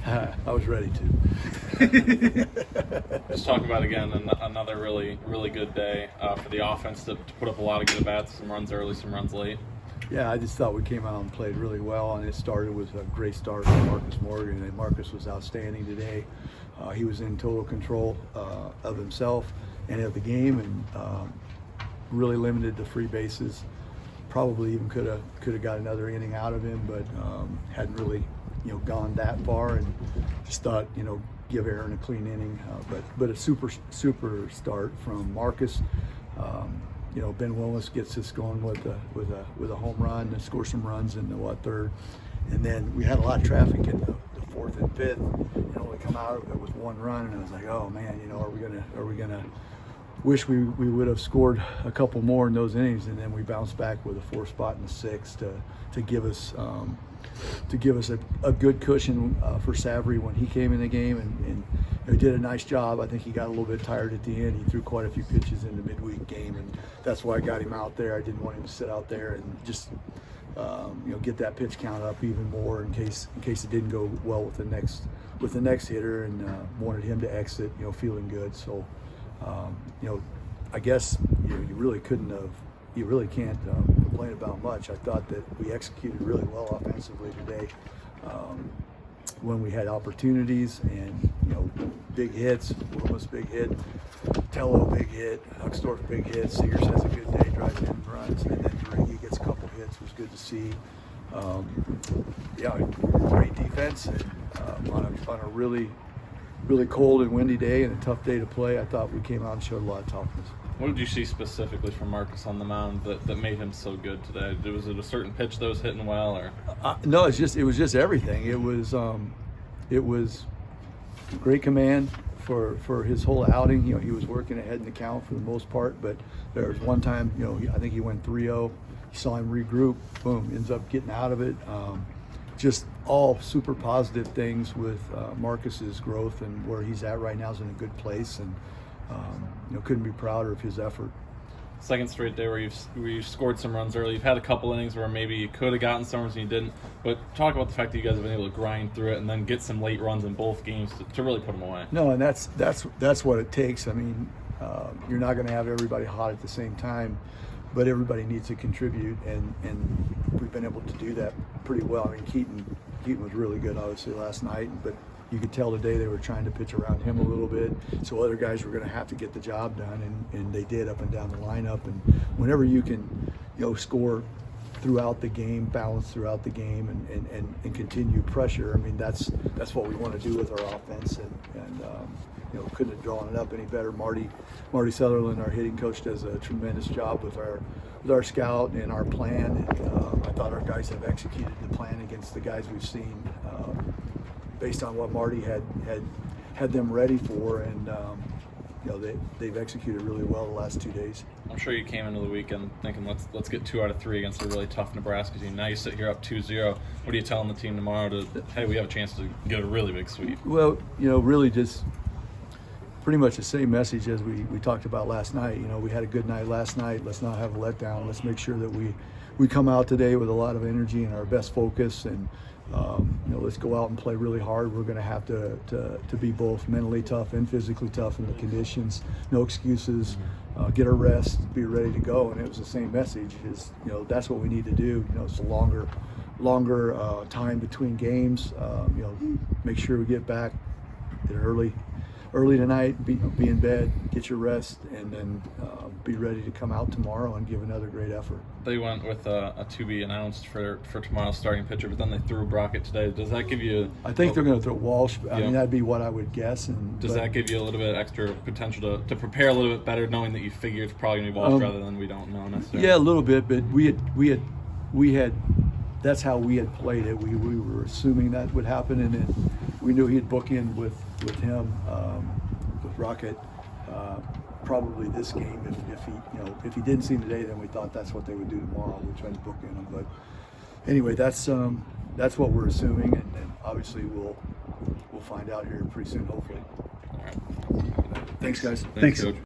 I was ready to. Just talk about again another really good day for the offense to put up a lot of good at-bats, some runs early, some runs late. Yeah, I just thought we came out and played really well, and it started with a great start from Marcus Morgan. And Marcus was outstanding today. He was in total control of himself and of the game, and really limited the free bases. Probably even could have got another inning out of him, but hadn't really gone that far, and just thought give Aaron a clean inning. But a super start from Marcus. Ben Willis gets us going with a home run and score some runs in the third, and then we had a lot of traffic in the fourth and fifth. We come out of it with one run, and I was like, oh man, are we gonna wish we would have scored a couple more in those innings, and then we bounced back with a fourth spot in the sixth to give us a good cushion for Savary when he came in the game, and he did a nice job. I think he got a little bit tired at the end. He threw quite a few pitches in the midweek game, and that's why I got him out there. I didn't want him to sit out there and just get that pitch count up even more in case it didn't go well with the next hitter, and wanted him to exit feeling good. So I guess you really can't complain about much. I thought that we executed really well offensively today when we had opportunities, and big hits. Willis big hit, Tello big hit, Huckstorf big hit, Seegers has a good day, drives in runs, and then Driggy gets a couple hits. Was good to see. Great defense, and on a really cold and windy day and a tough day to play, I thought we came out and showed a lot of toughness. What did you see specifically from Marcus on the mound that made him so good today? Was it a certain pitch that was hitting well, or? No, it was just everything. It was great command for his whole outing. He was working ahead in the count for the most part, but there was one time, I think he went 3-0. You saw him regroup, boom, ends up getting out of it. Just all super positive things with Marcus's growth, and where he's at right now is in a good place, and couldn't be prouder of his effort. Second straight day where you've scored some runs early. You've had a couple innings where maybe you could have gotten some runs and you didn't. But talk about the fact that you guys have been able to grind through it and then get some late runs in both games to really put them away. No, and that's what it takes. I mean, you're not going to have everybody hot at the same time, but everybody needs to contribute, and we've been able to do that pretty well. I mean, Keaton was really good, obviously, last night, but you could tell today they were trying to pitch around him a little bit, so other guys were going to have to get the job done, and they did up and down the lineup. And whenever you can, score throughout the game, balance throughout the game, and continue pressure, I mean, that's what we want to do with our offense, and couldn't have drawn it up any better. Marty Sutherland, our hitting coach, does a tremendous job with our scout and our plan. And I thought our guys have executed the plan against the guys we've seen, based on what Marty had them ready for, and they've executed really well the last 2 days. I'm sure you came into the weekend thinking let's get 2 out of 3 against a really tough Nebraska team. Now you sit here up 2-0. What are you telling the team tomorrow hey, we have a chance to get a really big sweep? Well, really just pretty much the same message as we talked about last night. We had a good night last night. Let's not have a letdown. Let's make sure that we come out today with a lot of energy and our best focus, and let's go out and play really hard. We're going to have to be both mentally tough and physically tough in the conditions. No excuses. Get our rest. Be ready to go. And it was the same message. That's what we need to do. It's a longer time between games. Make sure we get back early tonight. Be in bed. Get your rest, and then be ready to come out tomorrow and give another great effort. They went with a to be announced for tomorrow's starting pitcher, but then they threw Brockett today. Does that give you? I think they're going to throw Walsh. I mean, that'd be what I would guess. Does that give you a little bit extra potential to prepare a little bit better, knowing that you figure it's probably going to be Walsh rather than we don't know necessarily? Yeah, a little bit, but we had. That's how we had played it. We were assuming that would happen, and then we knew he'd book in with him, with Rocket, probably this game. If he didn't see him today, then we thought that's what they would do tomorrow. We tried to book in him, but anyway, that's what we're assuming, and obviously we'll find out here pretty soon, hopefully. All right. Thanks, guys. Thanks, Coach.